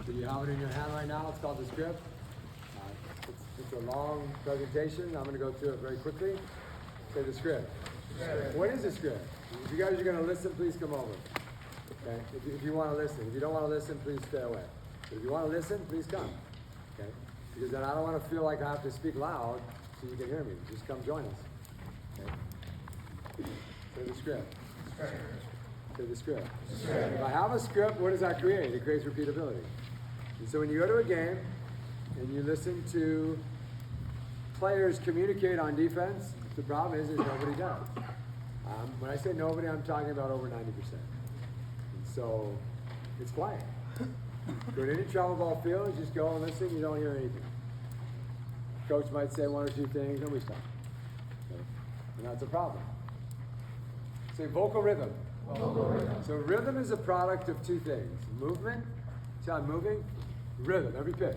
So you have it in your hand right now. It's called the script. It's a long presentation. I'm going to go through it very quickly. Say the script. What is the script? If you guys are going to listen, please come over. Okay? If you want to listen. If you don't want to listen, please stay away. But if you want to listen, please come. Okay? Because then I don't want to feel like I have to speak loud so you can hear me. Just come join us. Okay? Say the script. Say the script. If I have a script, what does that create? It creates repeatability. And so when you go to a game and you listen to players communicate on defense, the problem is nobody does. When I say nobody, I'm talking about over 90%. And so it's quiet. Go to any travel ball field, just go and listen, you don't hear anything. Coach might say one or two things, nobody's talking. Okay? And that's a problem. Say vocal rhythm. So rhythm is a product of two things. Movement, see how I'm moving? Rhythm, every pitch.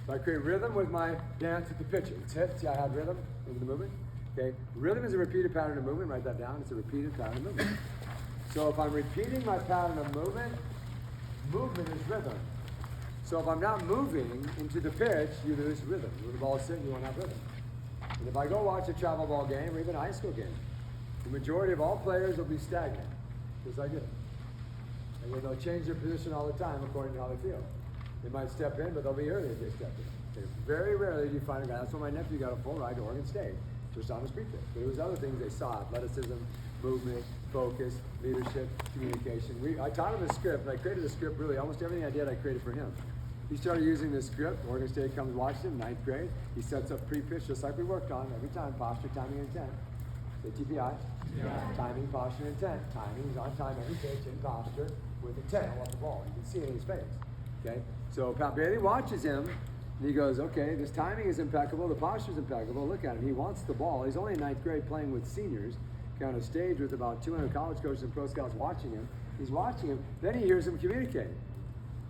So I create rhythm with my dance at the pitcher. It's hit, see I have rhythm in the movement? Okay, rhythm is a repeated pattern of movement, write that down, it's a repeated pattern of movement. So if I'm repeating my pattern of movement, movement is rhythm. So if I'm not moving into the pitch, you lose rhythm. When the ball is sitting, you won't have rhythm. And if I go watch a travel ball game or even a high school game, the majority of all players will be stagnant, just like this. And then they'll change their position all the time according to how they feel. They might step in, but they'll be early if they step in. Okay. Very rarely do you find a guy. That's why my nephew got a full ride to Oregon State, just on his free kick. But it was other things they saw: athleticism, movement, focus, leadership, communication. I taught him a script, and I created a script. Really, almost everything I did, I created for him. He started using this script. Oregon State comes watch him, 9th grade. He sets up pre-pitch just like we worked on every time: posture, timing, intent. Say TPI. Timing, posture, intent. Timing is on time every pitch in posture with intent. I want the ball. You can see it in his face. Okay? So Pat Bailey watches him, and he goes, okay, this timing is impeccable, the posture is impeccable, look at him, he wants the ball. He's only in 9th grade playing with seniors, on a stage with about 200 college coaches and pro scouts watching him. He's watching him, then he hears him communicate.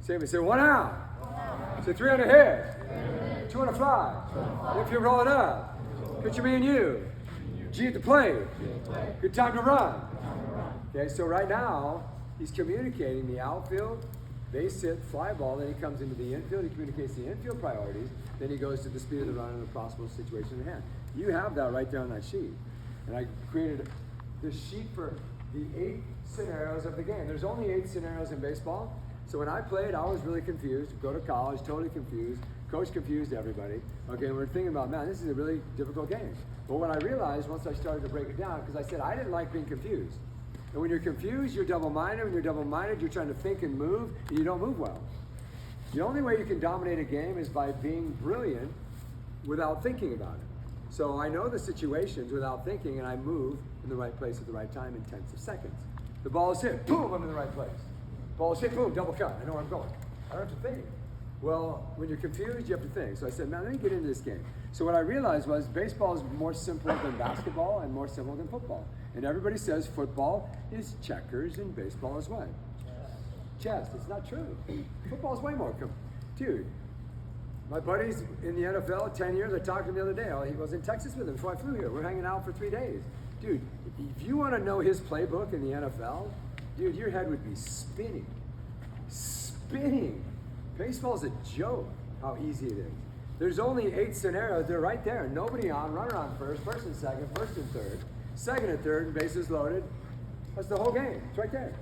Say 1 out. Say 3 on the head. 2 on the fly. If you're rolling up, picture me and you. G at the plate. Good time to run. Okay, so right now, he's communicating the outfield, base hit, fly ball, then he comes into the infield, he communicates the infield priorities, then he goes to the speed of the run and the possible situation at hand. You have that right there on that sheet. And I created this sheet for the 8 scenarios of the game. There's only 8 scenarios in baseball. So when I played, I was really confused. Go to college, totally confused. Coach confused everybody. Okay, and we're thinking about, man, this is a really difficult game. But what I realized once I started to break it down, because I said I didn't like being confused. And when you're confused, you're double-minded. When you're double-minded, you're trying to think and move, and you don't move well. The only way you can dominate a game is by being brilliant without thinking about it. So I know the situations without thinking, and I move in the right place at the right time in tenths of seconds. The ball is hit, boom, I'm in the right place. Ball is hit, boom, double cut. I know where I'm going. I don't have to think. Well, when you're confused, you have to think. So I said, man, let me get into this game. So what I realized was baseball is more simple than basketball and more simple than football. And everybody says football is checkers and baseball is what? Chess. It's not true. Football is way more. Dude, my buddy's in the NFL 10 years. I talked to him the other day. He was in Texas with him before I flew here. We're hanging out for 3 days. Dude, if you want to know his playbook in the NFL, dude, your head would be spinning. Spinning. Baseball's a joke how easy it is. There's only 8 scenarios. They're right there. Nobody on, runner on first and second, first and third, second and third, and bases loaded. That's the whole game. It's right there.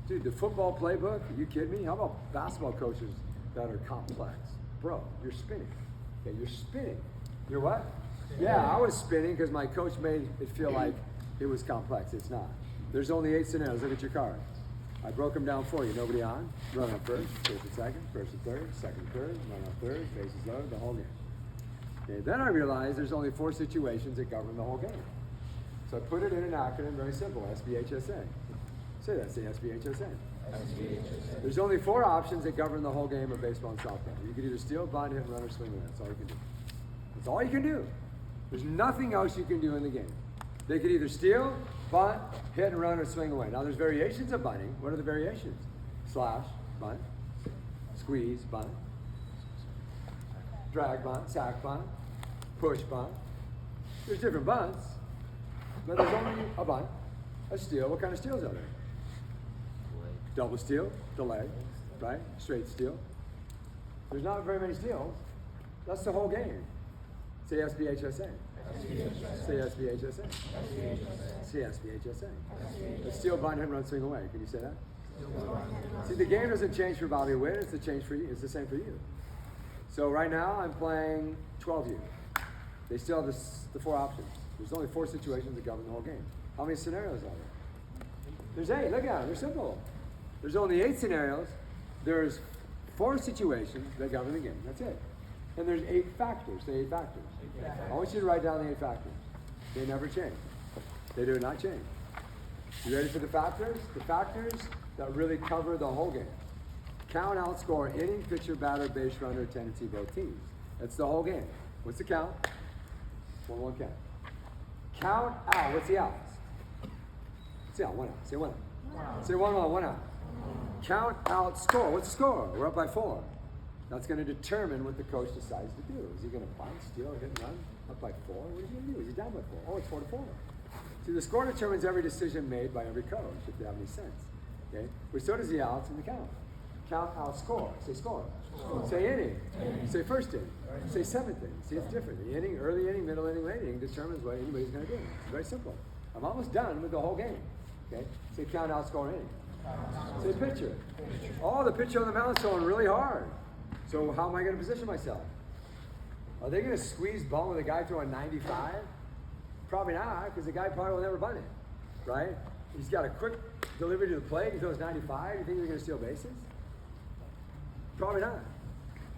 Dude, the football playbook, are you kidding me? How about basketball coaches that are complex? Bro, you're spinning. Okay, you're spinning. You're what? Yeah, I was spinning because my coach made it feel like it was complex. It's not. There's only 8 scenarios. Look at your card. I broke them down for you. Nobody on, run on first and second, first and third, second, third, run on third, bases loaded, the whole game. Okay, then I realized there's only 4 situations that govern the whole game. So I put it in an acronym, very simple, SBHSA. Say that, say SBHSA. SBHSA. There's only 4 options that govern the whole game of baseball and softball. You can either steal, bunt, hit, run, or swing with it. That's all you can do. That's all you can do. There's nothing else you can do in the game. They could either steal, bunt, hit and run, or swing away. Now there's variations of bunting. What are the variations? Slash, bunt, squeeze, bunt, drag bunt, sack bunt, push bunt. There's different bunts, but there's only a bunt, a steal. What kind of steals are there? Double steal, delay, right? Straight steal. There's not very many steals. That's the whole game. Say SBHSA. Say SBHSA. Say SBHSA. Let's steal, bind, hit, run, swing away. Can you say that? See, the game doesn't change for Bobby Witt. It's the same for you. So right now, I'm playing 12U. They still have the 4 options. There's only 4 situations that govern the whole game. How many scenarios are there? There's 8. Look at them. They're simple. There's only 8 scenarios. There's 4 situations that govern the game. That's it. And there's 8 factors. Say 8 factors. I want you to write down the 8 factors. They never change. They do not change. You ready for the factors? The factors that really cover the whole game. Count, outscore, inning, pitcher, batter, base runner, tendency, both teams. That's the whole game. What's the count? 1-1 count. Count out. What's the outs? What's the out? 1 out. Say 1 out. Say 1 out. Count out, score. What's the score? We're up by 4. That's going to determine what the coach decides to do. Is he going to bunt, steal, hit and run? Up by 4? What is he going to do? Is he down by 4? Oh, it's 4-4. See, the score determines every decision made by every coach, if they have any sense. Okay? But so does the outs and the count. Count out, score. Say score. Say inning. Say first inning. Say 7th inning. See, it's different. The inning, early inning, middle inning, late inning determines what anybody's going to do. It's very simple. I'm almost done with the whole game. Okay? Say count out, score, inning. Say pitcher. Oh, the pitcher on the mound is throwing really hard. So how am I going to position myself? Are they going to squeeze bunt with a guy throwing 95? Probably not, because the guy probably will never bunt it, right? He's got a quick delivery to the plate. He throws 95. You think they're going to steal bases? Probably not.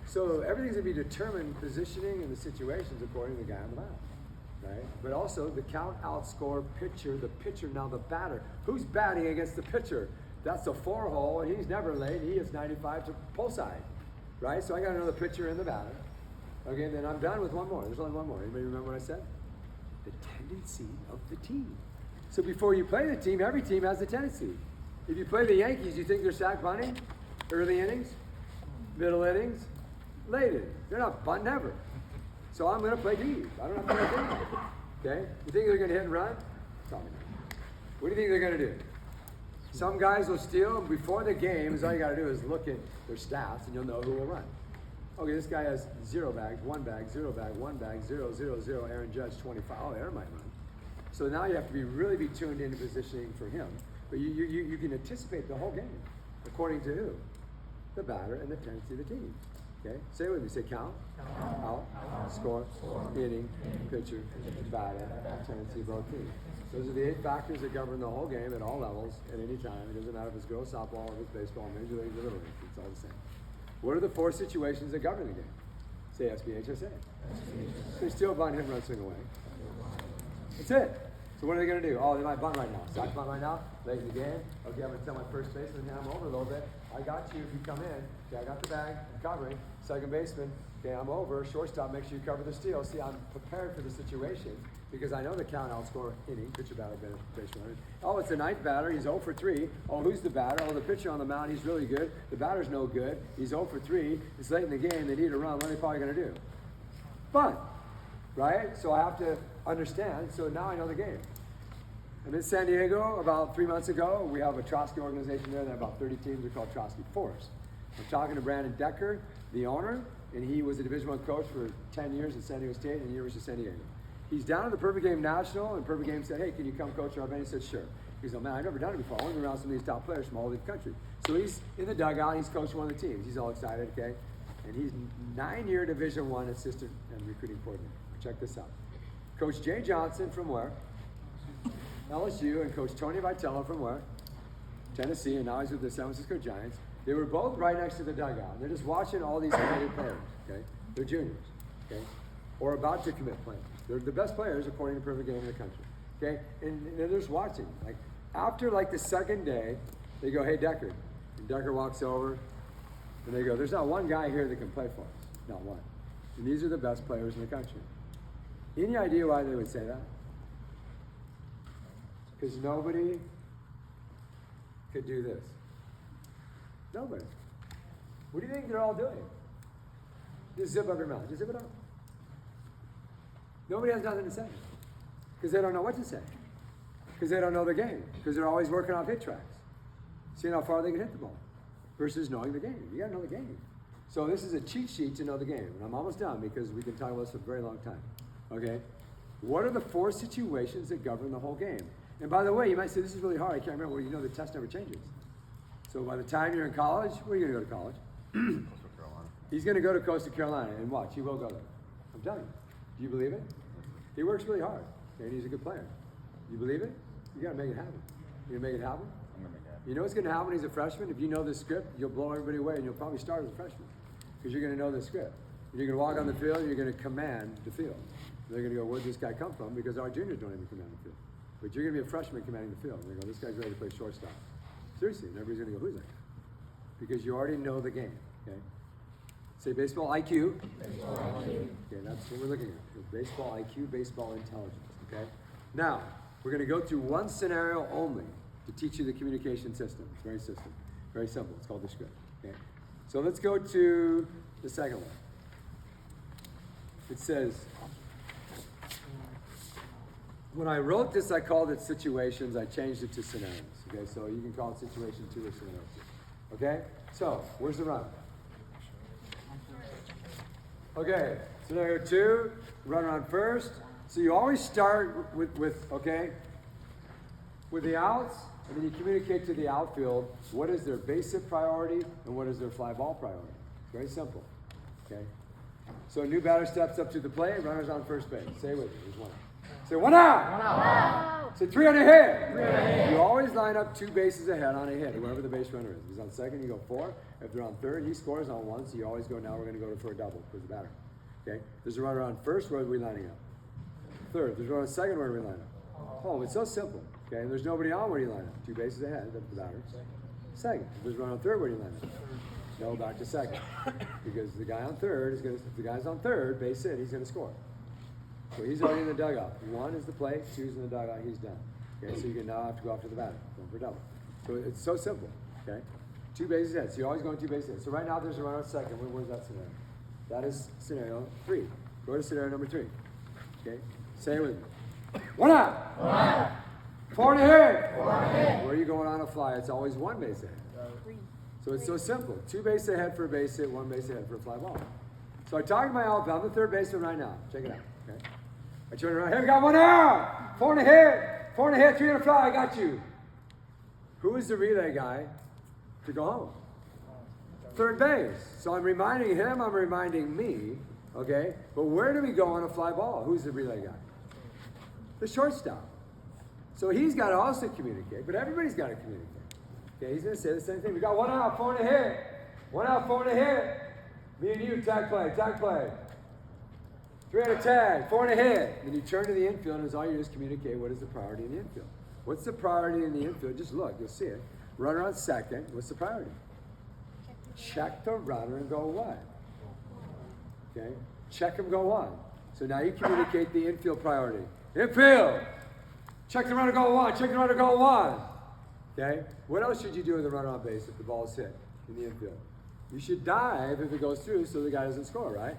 So everything's going to be determined, positioning and the situations according to the guy on the mound, right? But also the count, outscore, pitcher, the pitcher, now the batter. Who's batting against the pitcher? That's the 4-hole, and he's never late. He hits 95 to pull side, right? So I got another pitcher and the batter. Okay, then I'm done with one more. There's only one more. Anybody remember what I said? The tendency of the team. So before you play the team, every team has a tendency. If you play the Yankees, you think they're sack bunting? Early innings? Middle innings? Late innings. They're not bunting ever. So I'm going to play D. I don't have to play D. Okay? You think they're going to hit and run? Tell me. What do you think they're going to do? Some guys will steal before the games. All you got to do is look at their stats and you'll know who will run. Okay, this guy has 0 bags, 1 bag, 0 bag, 1 bag, 0, 0, 0. Aaron Judge 25. Oh, Aaron might run. So now you have to really be tuned into positioning for him. But you can anticipate the whole game according to who? The batter and the tendency of the team. Okay, say it with me. Say count, out, score, inning, pitcher, batter, tendency of both teams. Those are the 8 factors that govern the whole game at all levels at any time. It doesn't matter if it's girls softball, if it's baseball, major league, or little league. It's all the same. What are the 4 situations that govern the game? Say SBHSA. They still bunt, hit, run, swing away. That's it. So what are they going to do? Oh, they might bunt right now. Sack bunt right now. Late in the game. Okay, I'm going to tell my first baseman, hand him over a little bit. I got you if you come in. Okay, I got the bag. I'm covering. Second baseman. Okay, I'm over. Shortstop, make sure you cover the steal. See, I'm prepared for the situation because I know the count, outscore, inning, pitcher, batter, base runner. Oh, it's the 9th batter. He's 0 for 3. Oh, who's the batter? Oh, the pitcher on the mound. He's really good. The batter's no good. He's 0 for 3. It's late in the game. They need a run. What are they probably going to do? Bunt. Right? So I have to understand. So now I know the game. I'm in San Diego about 3 months ago. We have a Trosky organization there. They have about 30 teams. They're called Trosky Force. I'm talking to Brandon Decker, the owner, and he was a Division I coach for 10 years at San Diego State and the University of San Diego. He's down at the Perfect Game National, and Perfect Game said, hey, can you come coach our event? He said, sure. He said, man, I've never done it before. I want to be around some of these top players from all over the country. So he's in the dugout. He's coaching one of the teams. He's all excited, okay? And he's 9-year Division I assistant and recruiting coordinator. Check this out. Coach Jay Johnson from where? LSU, and Coach Tony Vitello from where? Tennessee, and now he's with the San Francisco Giants. They were both right next to the dugout. They're just watching all these committed players, okay? They're juniors, okay? Or about to commit players. They're the best players according to Perfect Game in the country, okay? And they're just watching. Like, after like the second day, they go, hey, Decker. And Decker walks over, and they go, there's not one guy here that can play for us. Not one. And these are the best players in the country. Any idea why they would say that? Because nobody could do this. Nobody. What do you think they're all doing? Just zip up your mouth. Just zip it up. Nobody has nothing to say. Because they don't know what to say. Because they don't know the game. Because they're always working off hit tracks. Seeing how far they can hit the ball. versus knowing the game. You got to know the game. So this is a cheat sheet to know the game. And I'm almost done because we can talk about this for a very long time. Okay? What are the 4 situations that govern the whole game? And by the way, you might say, this is really hard. I can't remember. Well, you know the test never changes. So by the time you're in college, where are you going to go to college? Coastal Carolina. He's going to go to Coastal Carolina, and watch, he will go there. I'm telling you. Do you believe it? He works really hard, and he's a good player. You believe it? You got to make it happen. You going to make it happen? I'm going to make it happen. You know what's going to happen when he's a freshman? If you know this script, you'll blow everybody away, and you'll probably start as a freshman because you're going to know this script. And you're going to walk on the field, and you're going to command the field. They're going to go, where'd this guy come from? Because our juniors don't even command the field. But you're going to be a freshman commanding the field. And they go, this guy's ready to play shortstop. Seriously, and everybody's going to go, who's that guy? Because you already know the game, okay? Say baseball IQ. Baseball IQ. Okay, that's what we're looking at. Baseball IQ, baseball intelligence, okay? Now, we're going to go through one scenario only to teach you the communication system. It's very simple. It's called the script, okay? So let's go to the second one. It says, when I wrote this, I called it situations. I changed it to scenarios, okay? So you can call it situation 2 or scenario 2. Okay, so where's the run? Okay, scenario 2, run around first. So you always start with the outs, and then you communicate to the outfield what is their base hit priority and what is their fly ball priority. It's very simple. Okay, so a new batter steps up to the plate, runners on first base. Say it with me. There's 1 out. Say 1 out. 1 out. Say 3 on a hit. 3 on a hit. You always line up 2 bases ahead on a hit, whoever the base runner is. If he's on second, you go 4. If they're on third, he scores on 1, so you always go, now we're going to go for a double for the batter. Okay? There's a runner on first, where are we lining up? Third. There's a runner on second, where do we line up? Home. It's so simple. Okay? And there's nobody on, where do you line up? 2 bases ahead, that's the batter. Second. If there's a runner on third, where do you line up? No, back to second. Because the guy on third is going to, if the guy's on third, base hit, he's going to score. So he's already in the dugout. 1 is the plate, 2 is in the dugout, he's done. Okay, so you can now have to go after the batter, going for a double. So it's so simple, okay? 2 bases ahead, so you're always going 2 bases ahead. So right now there's a runner on second. Where's that scenario? That is scenario 3. Go to scenario number 3, okay? Say it with me. 1 out. 1 out. 4 and a hit. 4 and a hit. Where are you going on a fly? It's always 1 base ahead. So it's so simple. 2 bases ahead for a base hit, 1 base ahead for a fly ball. So I talk to my outfield. I'm the third baseman right now. Check it out, okay? I turn around, hey, we got 1 out, 4 and a hit, 4 and a hit, 3 and a fly, I got you. Who is the relay guy to go home? Third base. So I'm reminding him, I'm reminding me, okay? But where do we go on a fly ball? Who's the relay guy? The shortstop. So he's got to also communicate, but everybody's got to communicate. Okay, he's going to say the same thing. We got 1 out, 4 and a hit, 1 out, 4 and a hit. Me and you, tag play, tag play. 3 on a tag, 4 and a hit. Then you turn to the infield, and it's all you just communicate what is the priority in the infield. What's the priority in the infield? Just look, you'll see it. Runner on second, what's the priority? Check the runner and go what? Okay, check him, go on. So now you communicate the infield priority. Infield, check the runner, go on, check the runner, go on. Okay, what else should you do with the runner on base if the ball is hit in the infield? You should dive if it goes through so the guy doesn't score, right?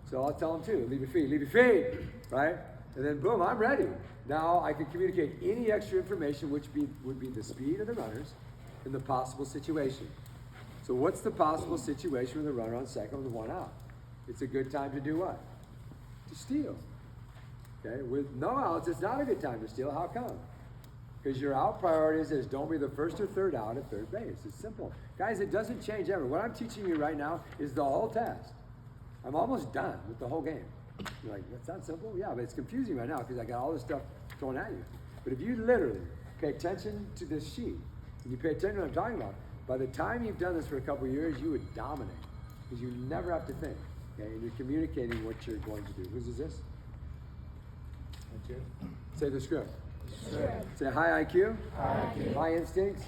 So I'll tell him too, leave your feet, right? And then boom, I'm ready. Now I can communicate any extra information which would be the speed of the runners and the possible situation. So what's the possible situation with the runner on second with 1 out? It's a good time to do what? To steal. Okay, with no outs, it's not a good time to steal. How come? Because your out priority is don't be the first or third out at third base. It's simple. Guys, it doesn't change ever. What I'm teaching you right now is the whole test. I'm almost done with the whole game. You're like, that's not simple? Yeah, but it's confusing right now because I got all this stuff thrown at you. But if you literally pay attention to this sheet, and you pay attention to what I'm talking about, by the time you've done this for a couple of years, you would dominate. Because you never have to think. Okay? And you're communicating what you're going to do. Whose is this? That's you. Say the script. Say high IQ, high instincts,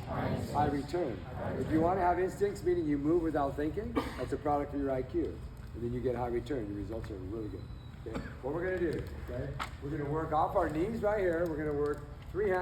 high return. If you want to have instincts, meaning you move without thinking, that's a product of your IQ. And then you get high return. Your results are really good. Okay? What we're going to do, okay? We're going to work off our knees right here. We're going to work 3 hands.